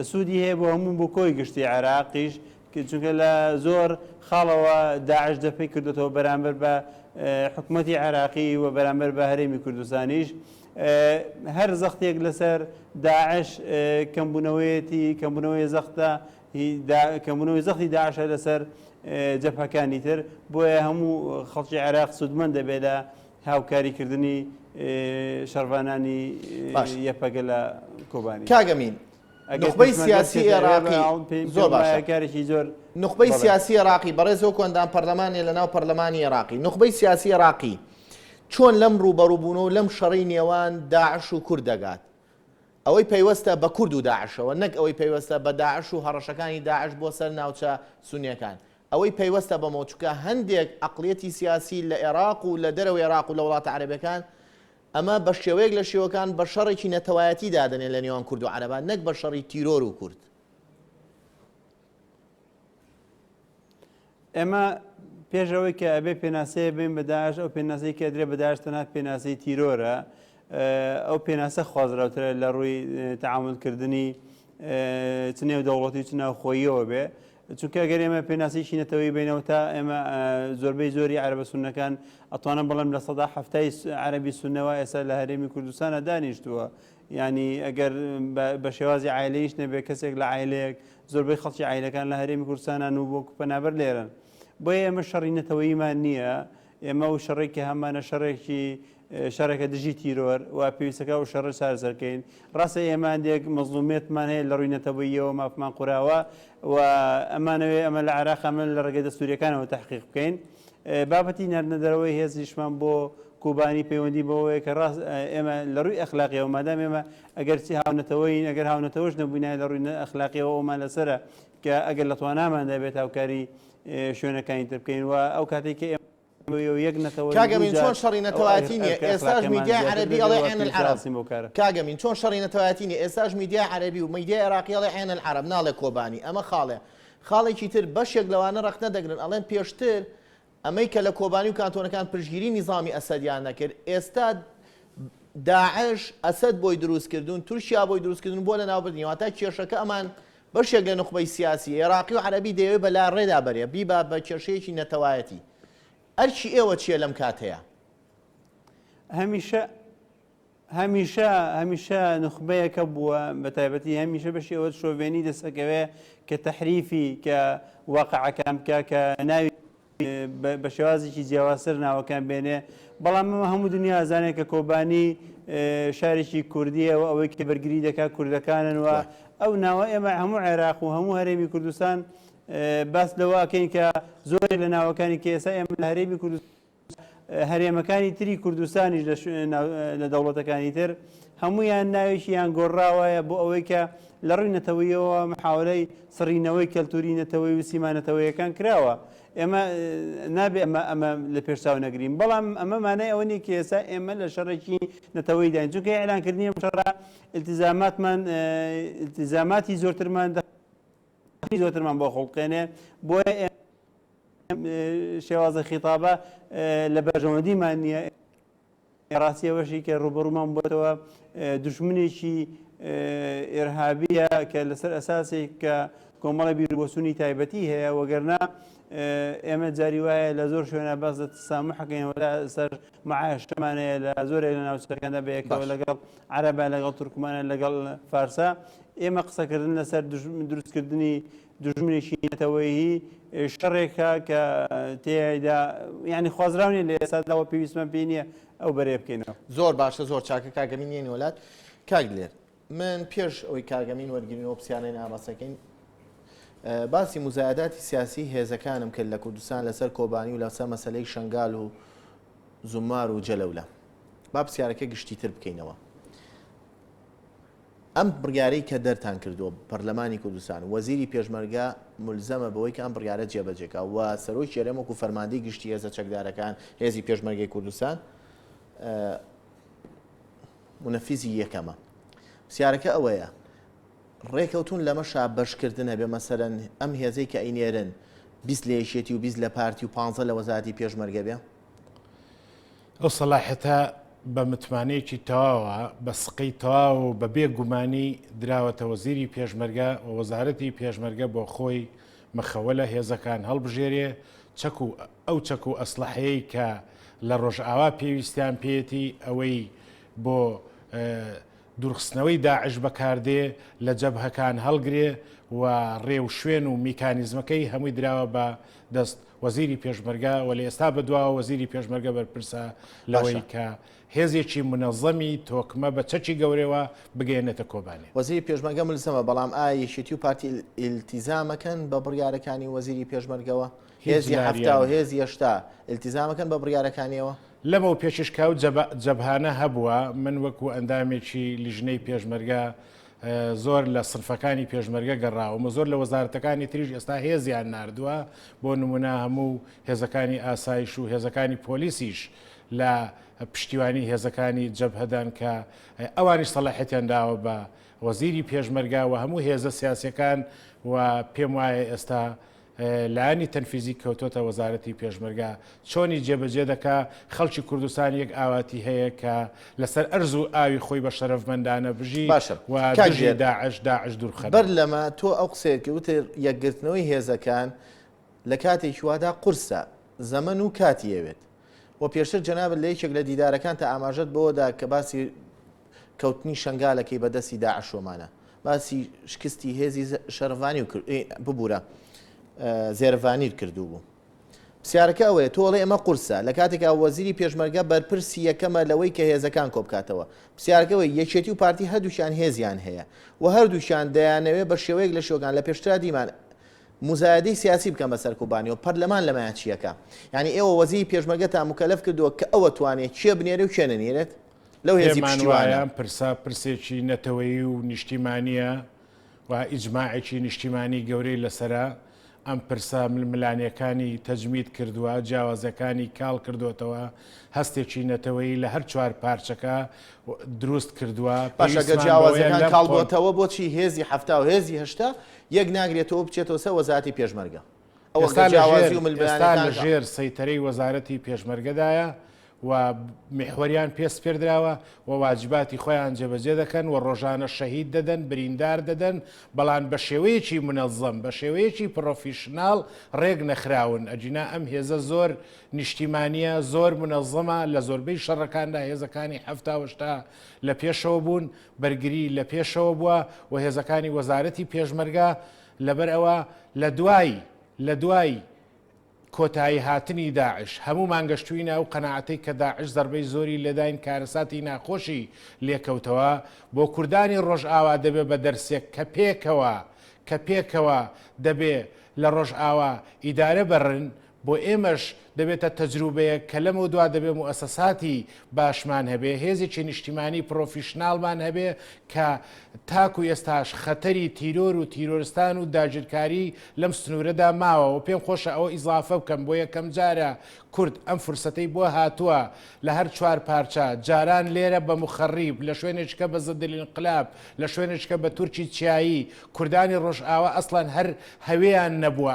سوودی هەیە بۆ هەموو بۆ کۆی گشتی عێراقیش، چونکە لە زۆر خاڵەوە داعش دەفەی کردوێتەوە بەرامبەر بە حکوومەتی عێراقی و بەرامبەر بە هەرێمی کوردستانیش. هەر زەختێک لەسەر داعش کەمبوونەوەی زەختە کەمبوونەوەی زەختی داعشە لەسەر جەبهەکانی تر بۆیە هەموو خەڵکی عێراق سوودمەند دەبێت لە هاوکاریکردنی شەڕڤانانی یەپەگە لە کۆبانی. کاگەمین نخبەی سیاسی عێراقی زۆر باشە کارێکی زۆر نخبەی سیاسی عێراقی بەڕێزەوە کۆندان پەرلەمانێ لەناو پەرلەمانی عێراقی نخبەی سیاسی عێراقی چۆن لەم ڕوبەڕووبوونەوە لەم شەڕی نێوان داعش و کورد دەگات ئەوەی پەیوەستە بە کورد و داعشەوە نەک ئەوەی پەیوەستە بە داعش و هەڕەشەکانی داعش بۆ سەر ناوچە سونیەکان ئەوەی پەیوەستە بە مۆچووکە هەندێک عەقڵیەتی سیاسی لە عێراق و لە دەرەوەی عێراق و لە وڵاتە عەرەبیەکان ئەمە بە شێوەیەک لە شێوەکان بە شەڕێکی نەتەوایەتی دادەنێت لە نێوان کورد و عەرەبان نەک بە شەڕی تیرۆر و کورد. ئێمە پێشەوەی کە ئەبێ پێناسەیە بین بە داعش ئەو پێناسەی کە درێ بە داعش تەنها پێناسەی تیرۆرە ئەو پێناسە خوازراوترە لە ڕووی تەعاملکردنی چ نێودەوڵەتی چ ناوخۆییەوە بێ چونکە ئەگەر ئێمە پێناسەیەکی نەتەوەیی بینەوە تا ئێمە زۆربەی زۆری عەرەبە سوننەکان ئەتوانن بەڵام لە سەدا هەفتای عەرەبی سوننەوە ئێستا لە هەرێمی کوردستانە دانیشتووە ینی ئەگەر بە شێوازی عایلەیش نەبێ کەسێک لە عایلەیەک زۆربەی خەڵکی عایلەکان لە هەرێمی کوردستانان و بۆ پەنابەر لێرن بۆیە ئێمە شەڕی نەتەوەییمان نییە ئێمە و شەڕێکی هەمانە شەڕێکە دژی تیرۆر و پێویستەکە و شەڕ سارزەکەین ڕاستە ئێماندێک مەزلومێتمان هەیە لە ڕووی نەتەوەییەوە مافمان قوراوە و ئەمانەوێ ئەمە لە عێراق ئەمە لە ڕێگەی دەستوریەکانەوە تحقیق بکەین بابەتی ناردنەدەرەوەی هێزیشمان بۆ کوبانی پەیوەندی بەوەیە کە ڕاست ئێمە لە ڕووی ئەخلاقیەوە مادام ئێمە ئەگەر چی هاونەتەوەین ئەگەر هاونەتەوەش نەبووینای لە ڕووی ئەخلاقیەوە ئەومان لەسرە کە ئەگەر لە توانامان دەبێت هاوکاری شوێنەکانی تر بکەین و ئەو کاتێکی کاگەمین چۆن شەڕی نەتەوایەتی نیە ئێستاش میدیای عەرەبی ئەڵێ عین العەرەب کاگەمین چۆن شەڕی نەتەوایەتی نیە ئێستاش میدیای عەرەبی و میدیای عێراقی ئەڵێ عین العەرەب ناڵێ کۆبانی ئەمە خاڵێکی تر بەشێک لەوانە ڕەخت نەدەگرن ئەڵێن پێشتر ئەمەی کە لە کۆبانی و کانتۆنەکان پشگیری نیزامی ئەسەدیان نەکرد ئێستا داعش ئەسەد بۆی دروستکردون تورکیا بۆی دروستکردن بۆ لە ناوبردنی واتە کێشەکە ئەمان بەشێک لە نخبەی سیاسی عێراقی و عەرەبی دەیەوێت بەلا ڕێدا بەرێ بیبا بە کێشەیەکی نەتەوایەتی ئەرچی ئێوە چییە لەم کاتەیە؟ هەمیشە نخبەیەکە بووە بە تایبەتی هەمیشە بەشی ئەوە شۆڤێنی دەسەکەوێ کە تەحریفی کە واقعەکان بکە کە ناوی بە شێوازێکی جیاوازتر ناوەکان بێنێ بەڵام هەموو دنیا ئازانێت کە کۆبانی شارێکی کوردیە و ئەوەی کە بەرگری دەکات کوردەکانن و ئەو ناوە ئێمە هەموو عێراق و هەموو هەرێمی کوردستان باس لەوەکەین کە زۆر لە ناوەکانی کە ئێستا ئێمە لە هەرێمی کوردستان هەرێمەکانی تری کوردستانیش لە دەوڵەتەکانی تر هەمویان ناوێکیان گۆڕاوایە بۆ ئەوەی کە لە ڕووی نەتەوەیەوە محاولەی سڕینەوەی کەلتوری نەتەوەی و سیمانەتەوەیەکان کراوە ئێمە نابێ ئەمە لە پێشاو نەگرین بەڵام ئەمە مانای ئەوە نیە کە ئێستا ئێمە لە شەڕێکی نەتەوەیداین چونکە ئێلانکردنی ئەم شەڕە ئیلتیزاماتی زۆرترمان بۆ خۆڵقێنێ بۆیە شێوازە خیتابە لە بەرژەوەندیمان نییە ڕاستیەوەشی کە ڕوبەڕوومان بۆتەوە دژمنێکی ئێرهابیە کە لەسەر ئەساسێک کە کۆمەڵە بیربۆسوونی تایبەتی هەیە وەگەرنا ئێمە جاری وایە لە زۆر شوێنە باس سامحەکەینەوە سەر معاشەمانەیە لە زۆرێک لە ناوچەکاندا بەیەکەوە لەگەڵ عەرەبە لەگەڵ تورکمانە لەگەڵ فارسا ئێمە قسەکردن لەسەر دروستکردنی دژمنێکی نەتەوەیی شەڕێکە کە تێیدا ینی خوازراونی لە ئێستاداوە پێویستمان پێ نییە ئەو بەرێ بکەینەوە. زۆر باشە زۆر چاکە کاگەمینیان وڵات کاگلێر من پێش ئەوی کاگەمین وەرگرینەوە پرسیانەی ئاماسەکەین باسی مزایداتی سیاسی هێزەکانم کرد لە کوردستان لەسەر کۆبانی و لەسەر مەسەلەی شنگال و زومار و جەلەولە با پرسیارەکە گشتیتر بکەینەوە. ئەم بڕیارەی کە دەرتان کردووە پەرلەمانی کوردستان وەزیری پێشمەرگە ملزەمە بەوەی کە ئەم بڕیارە جێبەجێکە و سەرۆی شێرەم وەکو فەرماندەی گشتی هێزە چەکدارەکان هێزی پێشمەرگەی کوردستان منەفیزی یەکەمە. پرسیارەکە ئەوەیە ڕێکەوتون لەمەشا بەشکردنە بێ مەسەرەن ئەم هێزەی کە ئەینێرن 20 لە یەکێتی و 20 لە پارتی و 15 لە وەزارەتی پێشمەرگە بێ؟ ئەو سەلاحەتە بە متمانەیەکی تەواوە بە سقەی تەواو و بە بێگومانی دراوەتە وەزیری پێشمەرگە و وەزارەتی پێشمەرگە بۆ خۆی مەخەوە لە هێزەکان هەڵبژێرێ ئەو چەک و ئەسلحەیەی کە لە ڕۆژئاوا پێویستیان پێێتی ئەوەی بۆ دوورخستنەوەی داعش بەکاردێ لە جەبهەکان هەڵگرێ و ڕێو شوێن و میکانیزمەکەی هەمووی دراوە بە دەست وەزیری پێشمەرگە و لە ئێستا بەدواوە وەزیری پێشمەرگە بەرپرسە لەوەی کە هێزێکی منەظەمی تۆکمە بە چەکی گەورەوە بگەێنێتە کۆبانێ. وەزیری پێشمەرگە ملزمە، بەڵام ئایا یەکێتی و پارتی ئیلتیزامەکەن بە بڕیارەکانی وەزیری پێشمەرگەوە؟ هێزی هەفتا و هێزی هێشتا ئیلتیزامەکەن بە بڕیارەکانیەوە؟ لەمە و پێششکاوت جەبهانە هەبووە. من وەکو ئەندامێکی لیژنەی پێشمەرگە زۆر لە سنفەکانی پێشمەرگە گەڕاومە، زۆر لە وەزارەتەکانی تریش ئێستا هێزیان ناردووە، بۆ نمونە هەموو هێزەکانی ئاسایش و هێزەکانی پۆلیسیش لە پشتیوانی هێزەکانی جەبهەدان کە ئەوانی سەلاحەتیان داوە بە وەزیری پێشمەرگە و هەموو هێزە سیاسەکان و پێم وایە ئێستا لایانی تەنفیزی کەوتۆتە وەزارەتی پێشمەرگە چۆنی جێبەجێ دەکا خەڵکی کوردستان یەک ئاواتی هەیە کە لەسەر ئەرز و ئاوی خۆی بە شەرەفمەندانە بژی و دژی داعش دوورخە. بەر لەمە تۆ ئەو قسەیەکی وتر یەکگرتنەوەی هێزەکان لە کاتێکی وادا قورسە زەمن و کاتیەوێت و پێشتر جەنابەت لە یەکێک لە دیدارەکان تا ئاماژەت بەوەدا کە باسی کەوتنی شنگالەکەی بەدەستی داعشۆمانە، باسی شکستی هێزی شەرڤانی ببوورە زێرڤانیر کردو بوو. پرسیارەکە ئەوەیە تۆڵێ ئەمە قورسە لە کاتێکا وەزیری پێشمەرگە بەرپرسی یەکەمە لەوەی کە هێزەکان کۆبکاتەوە. پرسیارەکەەوەی یەکێتی و پارتی هەردووشیان هێزیان هەیە و هەردووشیان دەیانەوێت بە شێوەیەک لە شۆگان لە پێشترا دیمان مزایدەی سیاسی بکەن بەسەر کوبانی و پەرلەمان لەمایان چیەکە. یعنی ئێوە وەزیری پێشمەرگە تا مکەلەف کردووە کە ئەوە توانێت چیە بنێرە و چێ نەنێرێت لەو هێزی پشتیوانیان پرسێکی نەتەوەیی و نیشتیمانیە و ئیجماعێکی نیشتیمانی گەورەی لەسرە ئەم پرسە ململانیەکانی تەجمید کردووە، جیاوازەکانی کاڵ کردوێتەوە، هەستێکی نەتەوەیی لە هەر چوار پارچەکە دروست کردووە. پاشەکە جیاوازەکان کاڵبووتەوە بۆچی هێزی هەفتا و هێزی هەشتا یەک ناگرێتەوە بچێتەوە سەر وەزارەتی پێشمەرگە. ئێستا لە ژێر سەیتەرەی وەزارەتی پێشمەرگەدایە و محوەریان پێدراوە و واجباتی خۆیان جێبەجێ دەکەن و ڕۆژانە شەهید دەدەن، بریندار دەدەن، بەڵام بە شێوەیەکی منەظەم بە شێوەیەکی پرۆفیشناڵ ڕێک نەخراون. ئەجینا ئەم هێزە زۆر نیشتیمانیە، زۆر منەظەمە، لە زۆربەی شەڕەکاندا هێزەکانی هەفتاوەشتا لە پێشەوە بوون، بەرگری لە پێشەوە بووە و هێزەکانی وەزارەتی پێشمەرگە لەبەر ئەوە لە دوای کۆتایی هاتنی داعش هەموو مانگەشتوینە و قەناعەتەی کە داعش زەربەی زۆری لەداین کارەساتی ناخۆشی لێکەوتەوە بۆ کوردانی ڕۆژئاوا دەبێت بە دەرسێک کە پێکەوە دەبێت لە ڕۆژئاوا ئیدارە بەڕن بۆ ئێمەش دەبێتە تەجروبەیە کە لەمە دوا دەبێت موئەسەساتی باشمان هەبێ، هێزێکی نیشتیمانی پرۆفیشناڵمان هەبێ کە تاکو ئێستاش خەتەری تیرۆر و تیرۆرستان و داگیرکاری لەم سنوورەدا ماوە و پێم خۆشە ئەوە ئیزافە بکەم بۆ یەکەم جارە کورد ئەم فرسەتەی بۆ هاتووە لە هەر چوار پارچە جاران لێرە بە مخەڕیب لە شوێنێککە بە زەدەل ئینقلاب لە شوێنێککە بە تورکی چیایی کوردانی ڕۆژئاوا ئەسڵەن هەر هەوێیان نەبووە.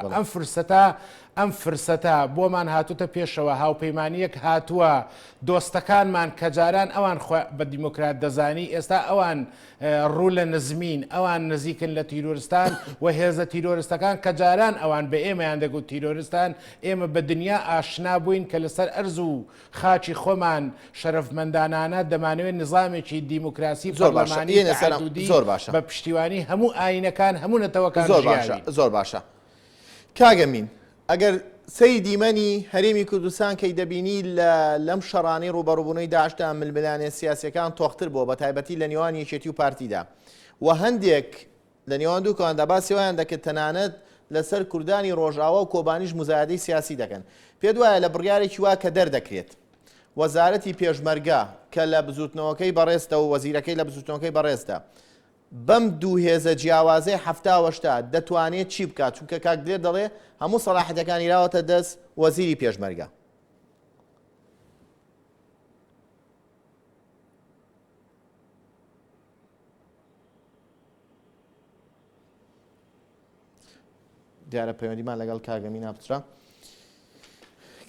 ئەم فرسەتە بۆمان هاتوتە پێشەوە، هاوپەیمانیەک هاتووە، دۆستەکانمان کە جاران ئەوان بە دیموکرات دەزانی ئێستا ئەوان ڕوو لە نزمین، ئەوان نزیکن لە تیرۆرستان و هێزە تیرۆرستەکان کە جاران ئەوان بە ئێمەیان دەگوت تیرۆرستان، ئێمە بە دنیا ئاشنا بووین کە لەسەر ئەرز و خاچی خۆمان شەرەفمەندانانە دەمانەوێت نظامێکی دیموکراسی پەرلەمانی تەعەدودی بە پشتیوانی هەموو ئاینەکان هەموو نەتەوەکان زۆر باشە. کاگەمین ئەگەر سەی دیمەنی هەرێمی کوردستان کەی دەبینی لەم شەڕانەی ڕوبەڕووبوونەوەی داعشدا ململانێ سیاسیەکان تۆختر بۆ بە تایبەتی لە نێوان یەکێتی و پارتیدا و هەندێک لە نێوان دوو کۆندا باسیەوەیان دەکرد تەنانەت لەسەر کوردانی ڕۆژئاوا و کۆبانیش مزایدەی سیاسی دەکەن. پێت وایە لە بڕیارێکی وا کە دەردەکرێت وەزارەتی پێشمەرگە کە لە بزوتنەوەکەی بەڕێستە و وەزیرەکەی لە بزوتنەوەکەی بەڕێستە بەم دوو هێزە جیاوازەی هەفتاوەشتا دەتوانێت چی بکات؟ چونکە کاک درێت دەڵێ هەموو سەلاحەتەکانی راوەتە دەست وەزیری پێشمەرگە. دیارە پەیوەندیمان لەگەڵ کاگەمی ناپچرا.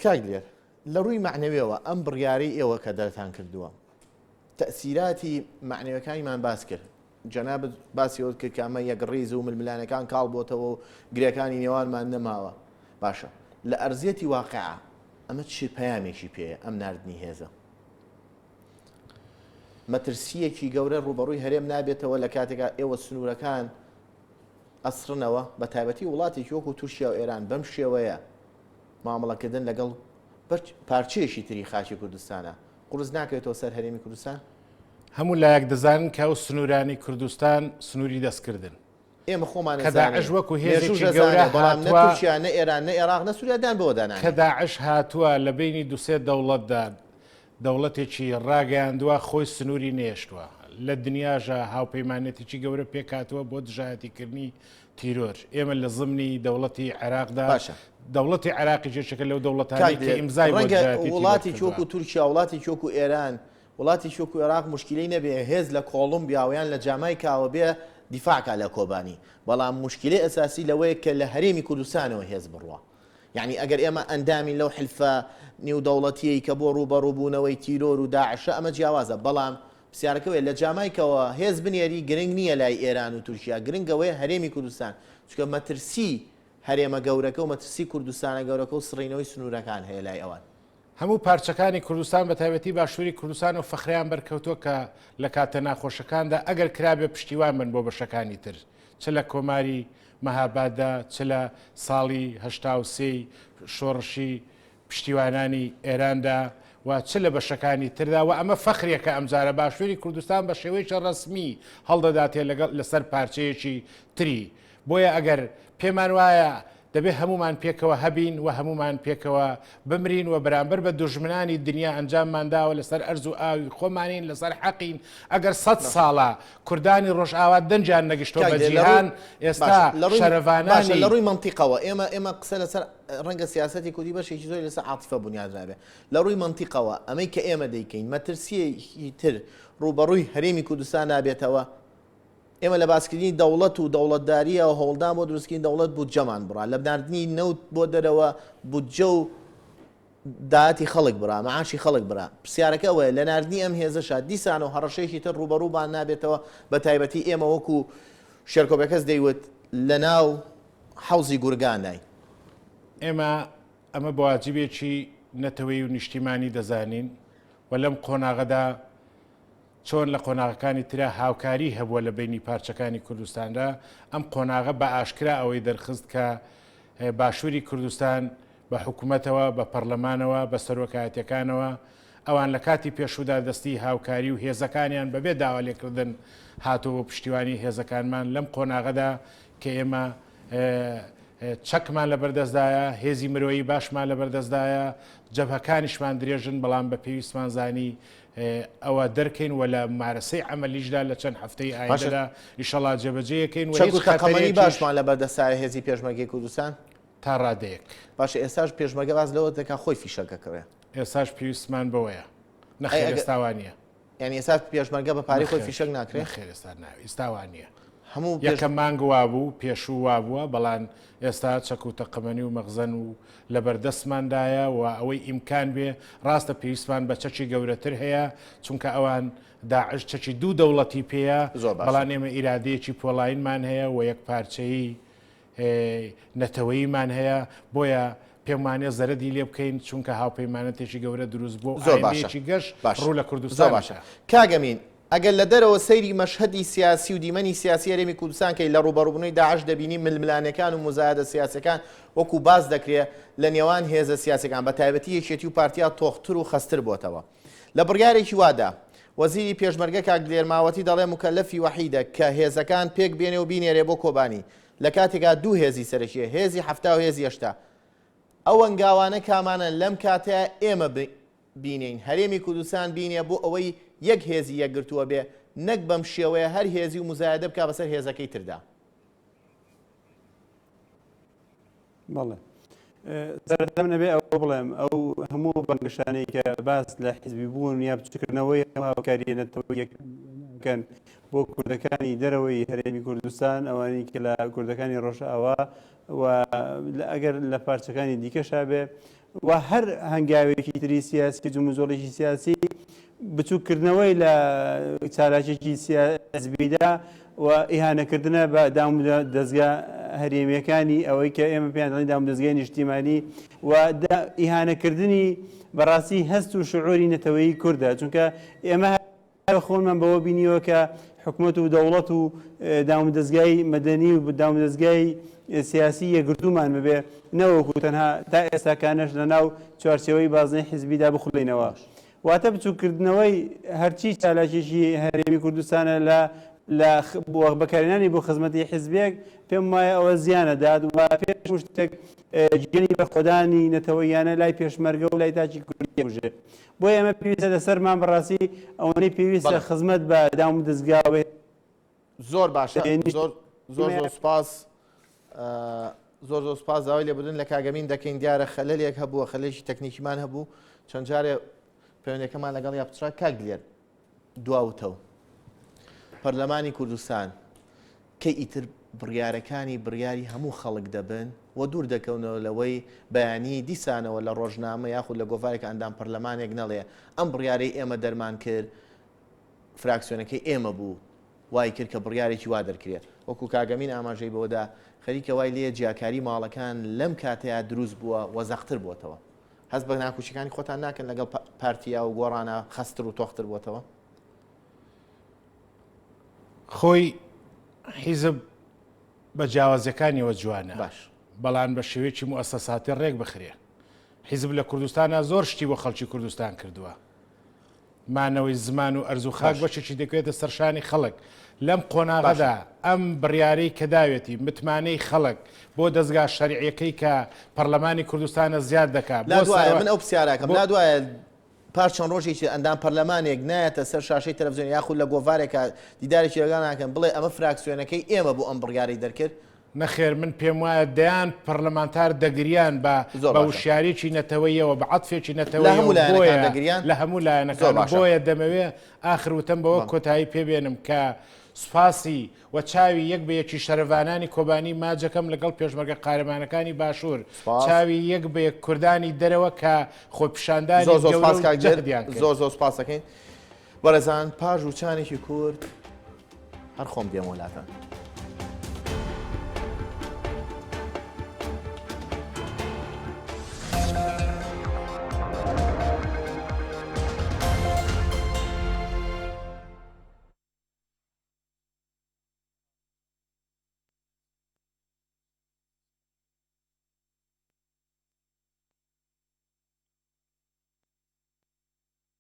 کاک درێت لە ڕووی معنەویەوە ئەم بڕیارەی ئێوە کە دەرتان کردووە تەسیراتی معنەوەکانیمان باس کرد. جەنابەت باسی ئەوت کرد کە ئەمە یەک ڕێز و ململانەکان کاڵ بۆتەوە و گرێکانی نێوانمان نەماوە. باشە لە ئەرزیەتی واقعە ئەمە چی پەیامێکی پێیە ئەم ناردنی هێزە؟ مەترسیەکی گەورە ڕوبەڕووی هەرێم نابێتەوە لە کاتێکا ئێوە سنوورەکان ئەسرنەوە بە تایبەتی وڵاتێکی وەکو تورکیا و ئێران بەم شێوەیە مامەڵەکردن لەگەڵ پارچەیەکی تری خاکی کوردستانە قورس ناکەوێتەوە سەر هەرێمی کوردستان هەموو لایەک دەزانن کە ئەو سنوورانی کوردستان سنووری دەستکردن ئێمە خۆمان کە داعش وەکو هێزێکی گەورە بەڵام نە هاتووە تورکیا نە ئێران نە عێراق نە سووریادان بۆ دانان کە داعش هاتووە لە بینی دوسێ دەوڵەتدا دەوڵەتێکی ڕاگەیاندووە خۆی سنووری نێشتووە لە دنیاژە هاوپەیمانێتێکی گەورە پێکاتوە بۆ دژایەتیکردنی تیرۆر ئێمە لە زمنی دەوڵەتی عێراقدا دەوڵەتی عێراقی جێچەکە لەو دەوڵەتانی کە ئیمزای وڵاتی چۆک و تورکیا وڵاتی چۆک و ئێران وڵاتی چۆک و عێراق مشکلەی نەبێ هێز لە کۆڵمبیاویان لە جامایکاوە بێ دیفاعکە لە کۆبانی بەڵام مشکلەی ئەساسی لەوەیە کە لە هەرێمی کوردستانەوە هێز بڕوە یعنی ئەگەر ئێمە ئەندامی لەو حلفە نێودەوڵەتیەی کە بۆ ڕوبەڕووبوونەوەی تیرۆر و داعشە ئەمە جیاوازە بەڵام پرسیارەکەوێت لە جامایکەوە هێز بنێری گرنگ نییە لای ئێران و تورکیا گرنگەوەی هەرێمی کوردستان چکە مەترسی هەرێمە گەورەکە و مەترسی کوردستانە گەورەکە و سڕینەوەی سنوورەکان هەیە لای ئەوان هەموو پارچەکانی کوردستان بە تایبەتی باشووری کوردستان و فەخریان بەرکەوتووە کە لە کاتە ناخۆشەکاندا ئەگەر کرابێ پشتیوان بن بۆ بەشەکانی تر چ لە کۆماری مەهاباددا چ لە ساڵی هەشتا شۆڕشی پشتیوانانی ئێراندا و چ لە بەشەکانی تردا و ئەمە فەخریەکە ئەمجارە باشووری کوردستان بە شێوەیەکی ڕسمی هەڵدەداتێ لەسەر پارچەیەکی تری بۆیە ئەگەر پێمان وایە دەبێت هەمومان پێکەوە هەبین و هەمومان پێکەوە بمرین و بەرامبەر بە دوژمنانی دنیا ئەنجاممانداوە لەسەر ئەرز و ئاوی خۆمانین لەسەر حەقین ئەگەر 100 ساڵە کوردانی ڕۆژئاوا دەنجیان نەگەشتۆ بە جیهان ئێستا شەرەڤانانی لە ڕووی منتیقەوە ئێمە قسە لەسەر ڕەنگە سیاسەتی کوردی بەشێکی زۆر لەسەر عاتیفە بنیادرابێ لە ڕووی منتیقەوە ئەمەی کە ئێمە دەیکەین مەترسیەکی تر ڕوبەڕووی هەرێمی کوردستان نابێتەوە ئێمە لە باسکردنی دەوڵەت و دەوڵەتداریە و هەوڵدان بۆ دروستکردنی دەوڵەت بودجەمان بڕا لە بناردنی نەوت بۆ دەرەوە بودجە و داهاتی خەڵک برا مەعاشی خەڵک برا پرسیارەکە ئەوەیە لە ناردنی ئەم هێزەشە دیسان و هەڕەشەیەکی تر ڕوبەڕووبان نابێتەوە بە تایبەتی ئێمە وەکو شێرکۆبەکەس دەیوت لە ناو حەوزی گورگانای ئەمە بەواجبێکی نەتەوەی و نیشتیمانی دەزانین و لەم قۆناغەدا چۆن لە قۆناغەکانی ترا هاوکاری هەبووە لە بینی پارچەکانی کوردستاندا ئەم قۆناغە بە ئاشکرا ئەوەی دەرخست کە باشووری کوردستان بە حکوومەتەوە بە پەرلەمانەوە بە سەرۆکایەتەکانەوە ئەوان لە کاتی پێشودا دەستی هاوکاری و هێزەکانیان بەبێ داوالێکردن هاتووە پشتیوانی هێزەکانمان لەم قۆناغەدا کە ئێمە چەکمان لە بەردەستدایە هێزی مرۆیی باشمان لە بەردەستدایە جەبهەکانیشمان درێژن بەڵام بە پێویستمان زانی ئەوە دەرکەین و لە مارەسەی عملیشدا لە چەند هەفتەی ئایندەدا ئیشەڵا جێبەجێیەکەین وقەمەنی باشمان لە بەردەستای هێزی پێشمەرگەی کوردستان تا ڕادەیەک باشە ئێستاش پێشمەرگە باز لەوە دەکا خۆی فیشەکەکەوێ ئێستاش پێویستمان بەوەیە نەخێر ئێستاوانە یعنی ئێستا پێشمەرگە بە پارەی خۆی فیشەک ناکرێت خێر ئێستا ناوی ئێستاوانە هەموو یەکەم مانگ وابوو پێشوو وابووە بەڵام ئێستا چەک و تەقەمەنی و مەغزەن و لە بەردەستماندایە و ئەوەی ئیمکان بێ ڕاستە پێویستمان بە چەکی گەورەتر هەیە چونکە ئەوان داعش چەکی دوو دەوڵەتی پێەیە بەڵام ئێمە ئیرادەیەکی پۆڵاینمان هەیە و یەک پارچەیی نەتەوەییمان هەیە بۆیە پێمانێ زەرەدی لێ بکەین چونکە هاوپەیمانەتێکی گەورە دروست بۆ ئاینەیەکی گەشت ڕوو لە کوردستان باشە کاگەمین ئەگەر لە دەرەوە سەیری مەشهدی سیاسی و دیمەنی سیاسی هەرێمی کوردستان کەی لە ڕوبەڕووبوونەوەی داعش دەبینی ململانەکان و مزایدە سیاسەکان وەکو باز دەکرێت لە نێوان هێزە سیاسەکان بە تایبەتی یەکێتی و پارتیا تۆختر و خەستر بۆتەوە لە بڕیارێکی وادا وەزیری پێشمەرگە کاک دلێرماوەتی دەڵێ مکەلەفی وەحیدە کە هێزەکان پێک بێنێ و بینێرێ بۆ کۆبانی لە کاتێکا دوو هێزی سەرەکیە هێزی هەفتا و هێزی هەشتا ئەو ئەنگاوانە کامانە لەم کاتەیە ئێمە بینین هەرێمی کوردستان بینێ بۆ ئەوەی یەک هێزی یەکگرتووە بێ نەک بەم شێوەیە هەر هێزی و مزایدە بکە بەسەر هێزەکەی تردا بەڵێ سەرەتا نەبێ ئەو بڵێم ئەو هەموو بەنگشانەی کە باس لە حیزبی بوون یا بچکردنەوەی هاوکاری نەتەوەیەکەن بۆ کوردەکانی دەرەوەی هەرێمی کوردستان ئەوانی کە لە کوردەکانی ڕۆژئاوا و ئەگەر لە پارچەکانی دیکەشا بێ و هەر هەنگاوێکی تری سیاسی جموزۆڵێکی سیاسی بچووکردنەوەی لە چالاکێکی حیزبیدا و ئیهانەکردنە بە دام دەستگا هەرێمیەکانی ئەوەی کە ئێمە پێیان دەڵێن دام دەستگای نیشتیمانی و ئیهانەکردنی بەڕاستی هەست و شعوری نەتەوەیی کووردە چونکە ئێمە لای خۆمان بەوە بینیوە کە حکوومەت و دەوڵەت و دامودەستگای مەدەنی و دامودەستگای سیاسی یەکگرتومان ببێ نەوەکو تەنها تا ئێستاکانش لە ناو چوارچەوەی بازنەی حیزبیدا بخولێنەوە. واتە بچووکردنەوەی هەرچی چالاکیشی هەرێمی کوردستانە لە بەکارێنانی بۆ خزمەتی حیزبێک پێم وایە ئەوە زیانەدات و پێش شتێک گەنی بە خۆدانی نەتەوەیانە لای پێشمەرگە و لای تاچی کوردی بژێ. بۆ ئێمە پێویستە لەسەرمان بەڕاستی ئەوەی پێویستە خزمەت بە دامودەستگاوێ. زۆر باشە، زۆر سپاس، زۆر سپاس داوای لێبوردن لە کاگەمین دەکەین. دیارە خەلەلێک هەبووە، خەلەلێکی تەکنیکیمان هەبوو، چەند جارێ پەیوەندەکەمان لەگەڵ یا بچرا کاگلێر دواوتەوە. پەرلەمانی کوردستان کە ئیتر بڕیارەکانی بڕیاری هەموو خەڵک دەبن و دوور دەکەونەوە لەوەی بەیانی دیسانەوە لە ڕۆژنامە یاخود لە گۆڤارێک ئەندام پەرلەمانێک نەڵێ ئەم بڕیارەی ئێمە دەرمان کرد فراکسیۆنەکەی ئێمە بوو وای کرد کە بڕیارێکی وا دەرکرێت. وەکو کاگەمین ئاماژەی بۆدا خەریکە وای لێ جیاکاری ماڵەکان لەم کاتەیە دروست بووە وەزەختر بووەتەوە. هەست بە ناکوچەکانی خۆتان ناکەن لەگەڵ پارتیا و گۆڕانە خەستر و تۆختر بووەتەوە. خۆی حیزب بە جیاوازەکانیەوە جوانە، باش، بەڵام بە شێوەیەکی موەسسەساتی ڕێک بخرێ. حیزب لە کوردستانە زۆر شتی بۆ خەڵکی کوردستان کردووە. مانەوەی زمان و ئەرز و خاک بەشێکی دەکوێتە سەرشانی خەڵک. لەم قۆناغەدا ئەم بڕیارەی کە داوێتی متمانەی خەڵک بۆ دەستگا شەریعەکەی کە پەرلەمانی کوردستانە زیاد دەکات. من ئەو پرسیارەکەم نادوایە پاش چەند ڕۆژێکی ئەندام پەرلەمانێک نایەتە سەر شاشەی تەلەڤیزیۆن یاخود لە گۆڤارێکە دیدارێکی لەگەڵ ناکەن بڵێ ئەمە فراکسیۆنەکەی ئێمە بوو ئەم بڕیارەی دەرکرد. نەخێر من پێم وایە دەیان پەرلەمانتار دەگریان بە وشیارێکی نەتەوەیەوە بە عەتفێکی نەتەوەی لە هەموو لایەنەکان. بۆیە دەمەوێ ئاخر وتم بەوە کۆتایی پێبێنم کە سوپاسی و چاوی یەک بە یەکی شەرەڤانانی کۆبانی ماجەکەم لەگەڵ پێشمەرگە قارەمانەکانی باشوور، چاوی یەک بە یەک کوردانی دەرەوە کە خۆپیشاندانی زۆر سپاس دەکەین. بەڕێزان پاش وچانێکی کورد هەر خۆم دێم وڵاتە.